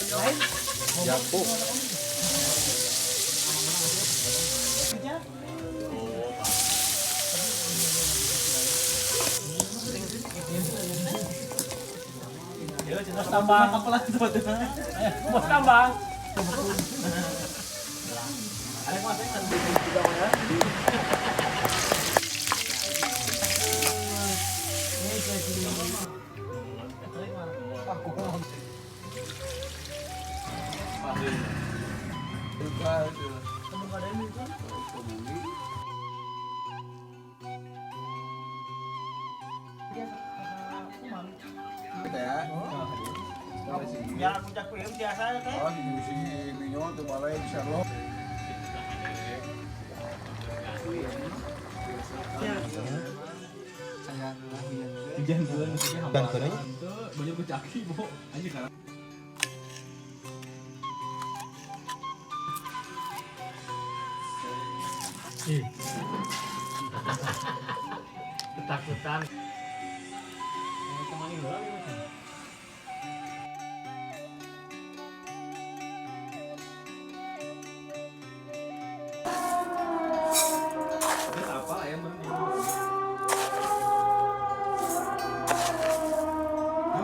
Japu. Bos tambang apa lagi tuh? Bos tambang. Ada mas yang harus juga ya. Ya, aku cak kuih biasa ya teh. Oh, di sini minyak tuh malah di Sherlock. Hujan bulan mesti Dan kodenya? banyak kecaki, Bu. Aja kan. Ketakutan. Kemana dulu? Apa ayam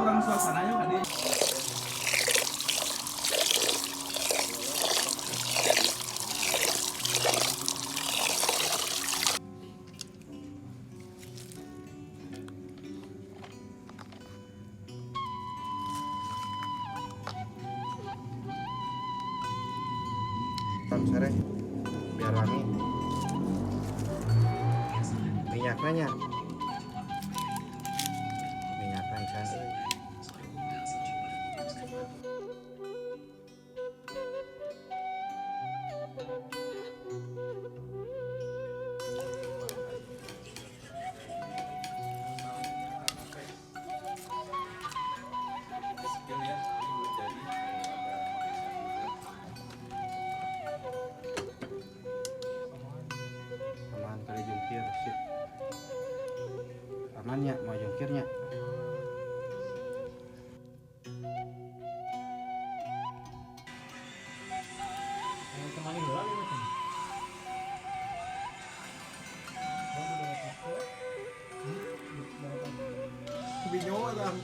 orang suasananya kan dia. Sereh biar wangi. Minyaknya minyak kan. Aman kali jungkir sip. Amannya mau jungkirnya. Kemana dulu? Minyak lah.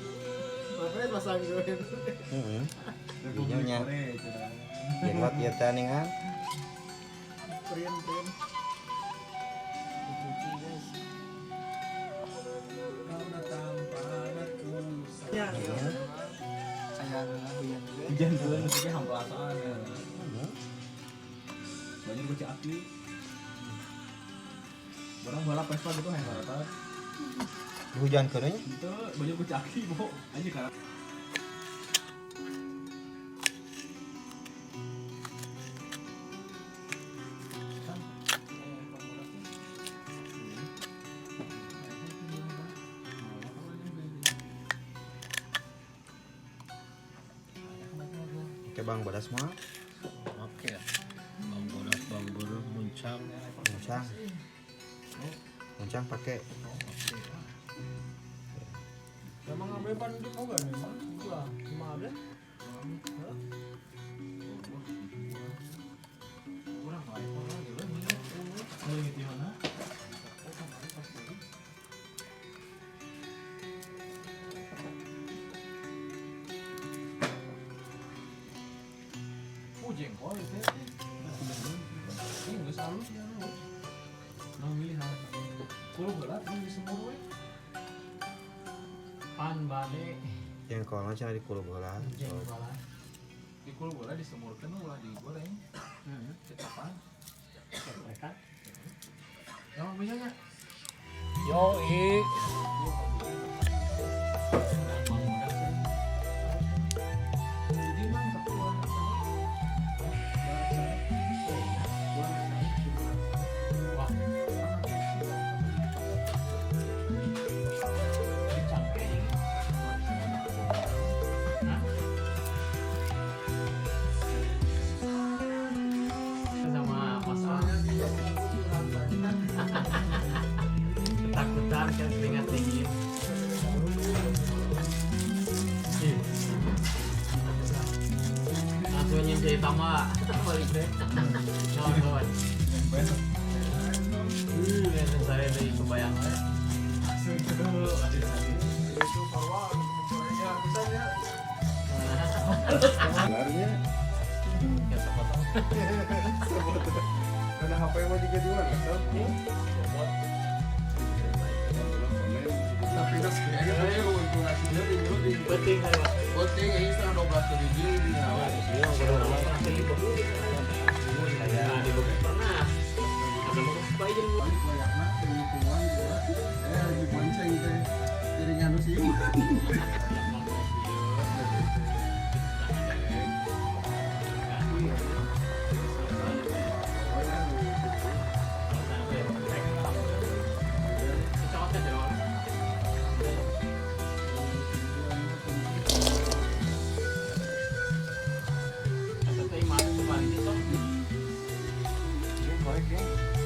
Makanya pasang gue. Minyaknya. Jenggot ya taningan. Print. Hujan bulan mesti hampelasan. Banyak kecaki. Barang balap Vespa gitu yang rata. Hujan kodenya? Itu banyak kecaki, Bu. Aja kan. Oke Bang Bodas mah. Oke ya. Bang Bodas, Bang Bodas, Muncang. Muncang pakai. Emang apa pan itu mau gak nih? Gua gimana? Kurang baik orang dulu ini. Gitu mana? Jengkol itu. Ini enggak salah sih anu. Nang milih hal. Kulo berat di semua we. Pan bade Jengkolnya cina di kulo bola. jengkol. Di kulo bola disemurkeun ulah digoreng. Ketapan. Mereka. Yang minyaknya. Yo, Jadi mah ketua. Wah. Dicangke ini. Hah? Sama masalah ketakutan kan keringat dingin. jadi sama balik deh. Kawan-kawan. Biasa saya dari kebayangnya. Itu kawan, ya bisa ya. Sebenarnya Kita potong. Ada HP mau juga di mana? Tapi das kayaknya tadi untuk nasinya di Penting kan, Pak? Penting ini sekarang 12 biji di awal. Iya, udah lama di bawah. Saya di bawah pernah. Ada mau supaya jadi gua. Koyakna penghitungan gua. Lagi bonceng teh. Jadi nganu sih.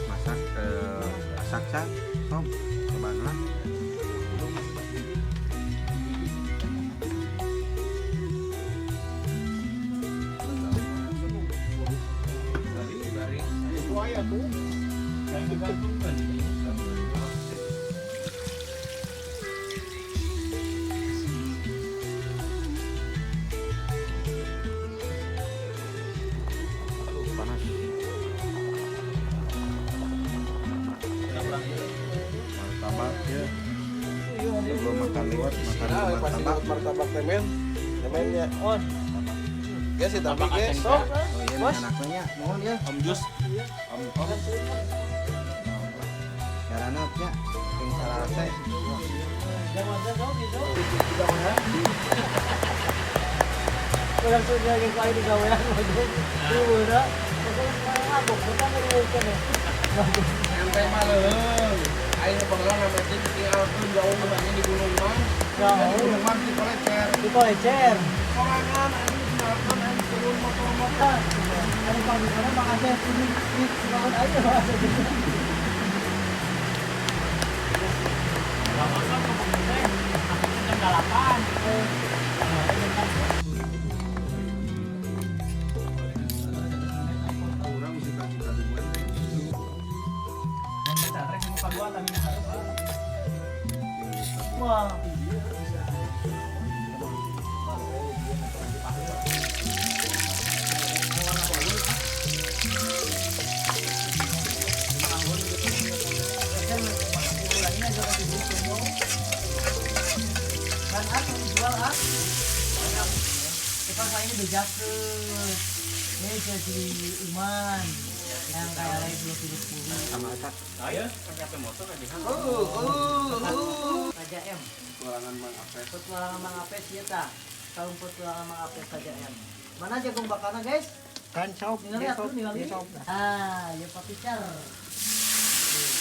masak asaksa tom kebangetan. itu ayah tuh. Yang digantungkan. Panas. Martabak ya. Sebelum makan lewat makan martabak. Martabak temennya on. Ya sih tapi guys. Oh iya anaknya mohon ya. Om Jus. Karena ya yang salah saya. Orang sudah yang kali digawean bagus. Ibu dah. Pokoknya ngabuk kita ngerikan ya. Sampai malam. Ayo pengalaman sama tim di Alpun jauh namanya di Gunung Mas. Jauh. Gunung Mas di Kolecer. Itu ecer. Korangan ini dilakukan ini turun motor-motor. Ada pang di sana Bang Aceh di lawan aja Bang Aceh. Kalau masak kok teh, aku jam 8. Orang bisa kasih kandungan. Wah. Kan aku jual kita saya ini bejakeun. Ini jadi Iman yang kayak lain 20 Sama asak. Ayo, angkat motor lagi. Raja M. Kurangan Mang Apes. Petualangan Mang Apes ya ta. Tahun petualangan Mang Apes Raja M. Mana jagung bakarna guys? Kan sop. Ningali atuh ningali. Ah, ya Pak Picar.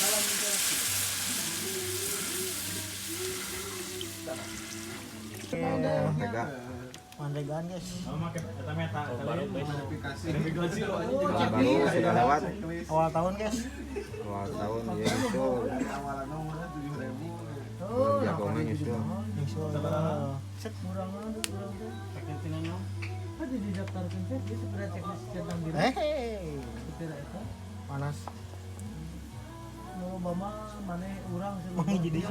Salam Tega. Mandegan guys. Verifikasi lo aja. Oh, Baru Cepi. sudah lewat Awal tahun guys. awal tahun ya itu Awalan nomornya 7.000. Oh, jagongan nyusul. nyusul. Set kurang teh. Ada didaftarkan teh dia segera teknis centang biru. Kira eta Panas. mau mama mana urang sih mau jadi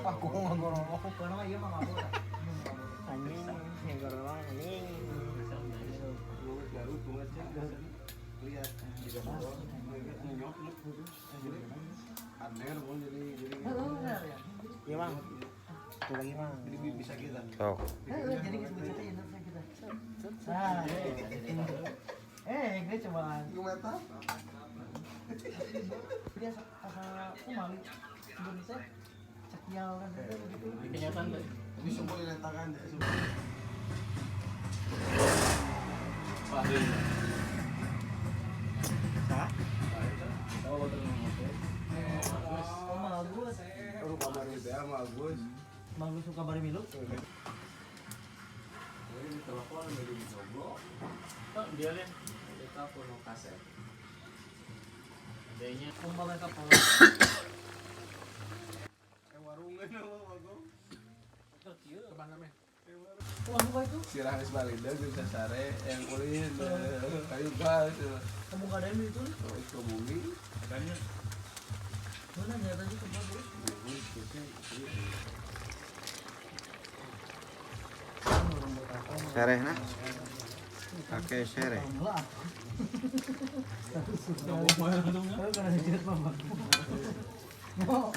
aku ngorong aku karena iya mah ngabur anjing ngorong anjing Garut cuma cek lihat di bawah nyok aner mau jadi iya bang tuh lagi bang jadi bisa kita. Sok. jadi kita ya nanti kita gue coba Gue meta. dia asal aku malik sebelum saya cakial kan gitu Kenyataan tuh. Ini semua diletakkan deh semua. Wah, ini. oh bagus Kalau kamar itu sama Agus. bagus suka bari milu Ini telepon dari Jogo. Oh, dia lihat. Kita punya kaset. Adanya kumpulnya kapal Warungnya nama Bago. terus ieu. Kemana meh? Apa itu? Sirah geus balida geus sasare yang ulin kayu gas. Kamu nggak ada yang itu? Oh, ke bumi. Makanya Mana ya tadi tempat itu? Sereh nah. Pakai sereh. Lah. mau untungnya. Kalau kena hijat mama. Mau.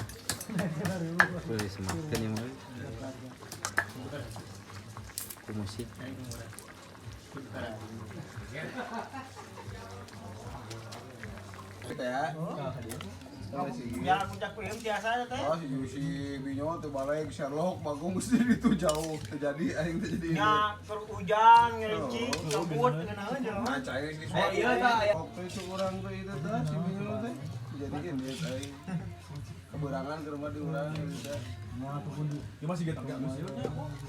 Boleh semakin yang mau. Ku musik. Kita ya. Ya puncak film biasa aja teh. Oh, si Binyo teh balik Sherlock Bagong mesti itu jauh terjadi aing teh jadi. Ya hujan ngerinci kabut dengan aja. Nah, cai si Iya tah. Waktu itu orang teh itu teh si Binyo teh jadiin dia aing. Keberangan ke rumah di urang gitu. Ya masih gitu enggak masih.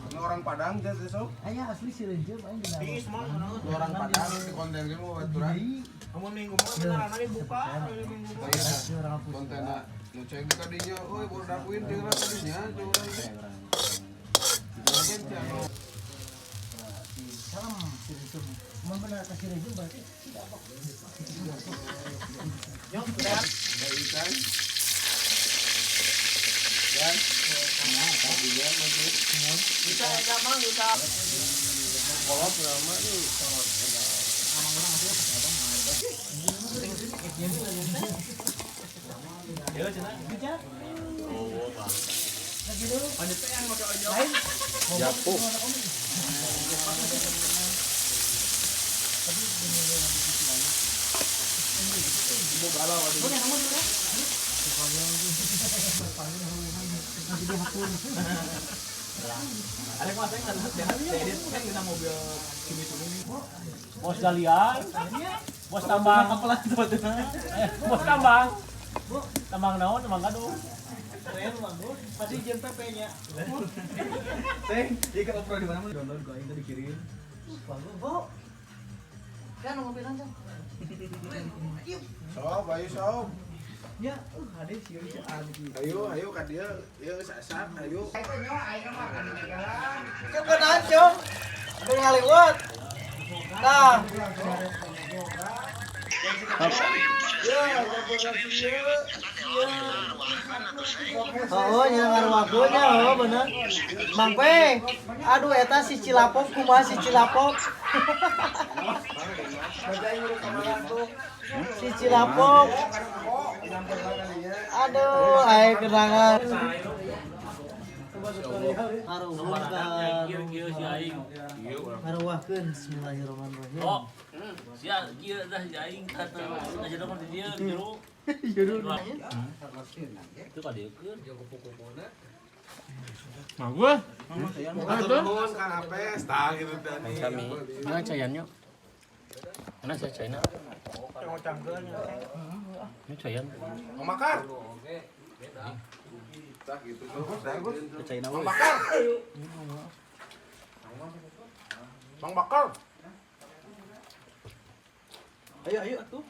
Ini orang Padang teh sok. Aya asli si Renjem aing geuna. Ini orang Padang di konten dia mau baturan. Amun minggu mah beneran dibuka minggu mah. Kontenna nu cek ka dinya, euy baru dakuin jeung ra dinya, jeung urang teh. Mungkin si anu Salam si Renjem. Mun bener ka si Renjem berarti tidak apa. Yang berat. ikan. Dan dia masih Bisa aja mang bisa. kolot lama nih. Ya cenah. Bisa. Oh, Bang. Lagi dulu. Panjatan make ojo. Lain. Japu. Mau galau aduh. Boleh kamu dulu. Ada kelas yang kan saya edit kan kita mobil cumi-cumi ini. Bos kalian. Bos tambang Apalah sebetulnya. bos tambang. Tambang naon, tambang gadung. Keren bang, Bos. Pasti jen PP-nya. Teh, ikan oprol di mana mau download gua ini tadi dikirim. Bagus, Bu. Kan ngopi aja. Sob, ayo sob. Ya, ada sih si Adi. Ayo ka dia, ieu sasak, ayo. Kan kenaan, Cong. Udah ngaliwat. Nah. Oh, yang ngaruakeunnya oh bener. Mang Pe. Aduh eta si Cilapop kumaha si Cilapop. Si Cilapop. Aduh, aya kenangan. Kieu si aing. Ngaruahkeun bismillahirrahmanirrahim. Oh. Sia kieu dah si aing kata ngajar mah di dieu di jero. Itu ka dieu keun. Nah, gua. Nuhun Kang Apes, tah gitu teh. Kami. Mana cayannya? Mana saya cayana? Ini cayan. Mau makan? Tah gitu terus dah Gus. Cayana Mang Bakar. Mang Bakar. Ayo atuh.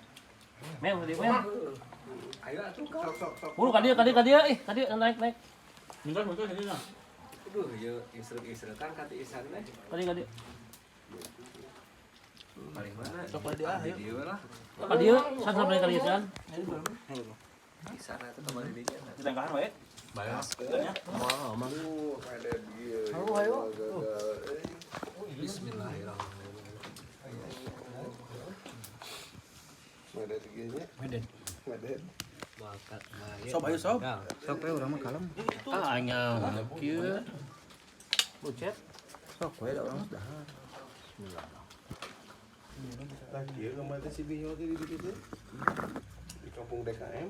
Mem tadi mem. Ayo atuh sok. Buru ka dieu naik. Mundur sini nah. Aduh, ya isrek kan kata isan teh. Ka dieu. Paling mana? Sok dia ayo. Dia lah. Ka dieu san sampai ka dieu san. Isan itu kembali dia. Ditengkahan wae. Balas. Omong. Ada dia. Ayo. Bismillahirrahmanirrahim. Ada dianya. Ada. Bakat maya. Sob ayo sob. Sok we urang mah kalem. Ah anya kieu. Bucet. Sok we da urang sudah. Tah kieu kemarin si Binyo teh di ditu. Di kampung DKM.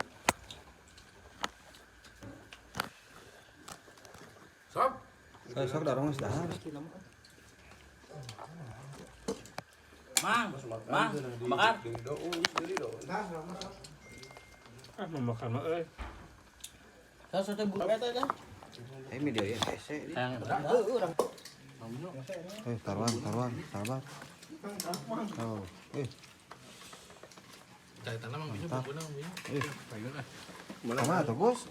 Sob. Sok da urang sudah. Mang. Bakar. Di do, di do. Tah sama. Makan mah euy. Saya sudah buka eta dah. Media ya hese. Yang Taruhan, sabar. Oh, Cai tanah mang bisa beuna mang bisa. Mana tuh Gus?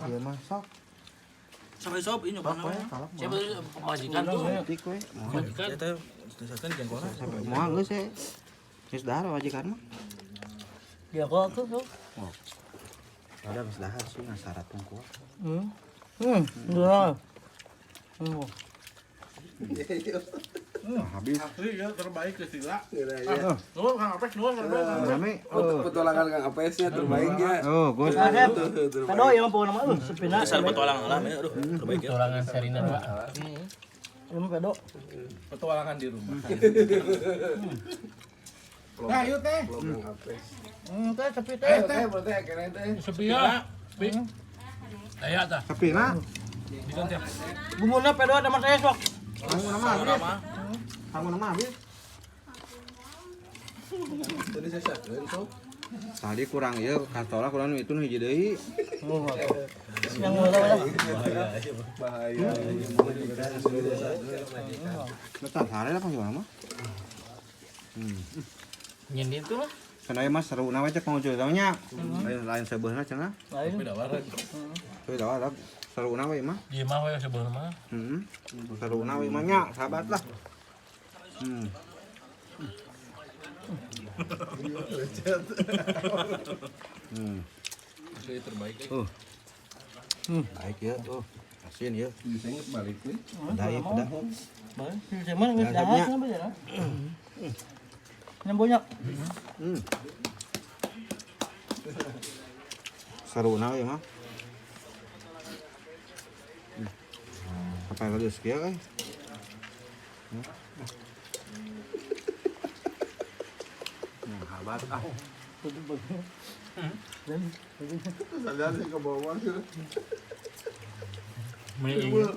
Dia mah sok. Sampai sop ini nyoba. Siapa pemajikan tuh? Tik we. Pemajikan. Sampai moal geus we. Geus dahar wajikan mah. Dia kok tuh. Ada geus dahar sih ngasarat tungku. Udah. Habis. Asli ya terbaik ke sila. Ya. Nuhun Kang Apes, nuhun Kang Apes. Rame. Petualangan Kang Apesnya terbaiknya. Oh, Gus. Kado yang mau nama lu sepina. Dasar petualang alam ya, aduh, terbaik ya. Tulangan Serina 2. Ini kado. Petualangan di rumah. Nah, yuk teh. Kang Apes. Teh sepi teh. Teh, teh, keren teh. Sepi ya. Sepi. Aya tah. Tapi na. Bumbunya pedo ada mas esok. Kamu nama habis. Kamu nama habis. Tadi saya sakeun sok. Tadi kurang ieu katola kurang itu nu hiji deui. Yang murah. Bahaya. Tetap sare lah pasti mah. Nyen itu lah. Kana Mas seru na we cek ngojol nya. Lain sebeulna cenah. Lain. Beda wareg. Teu da wareg. Seru na we mah. Ieu mah we sebeul mah. Seru na we mah nya, sahabat lah. Asli terbaik. Baik ya, tuh. Asin ya. Bisa inget balik nih. Udah ya, udah. Cuman nggak dahas kan ya. Yang banyak. Seru na we mah. Apa lagi sekian kan? Sahabat ah. Sadar sih ke bawah sih. Mending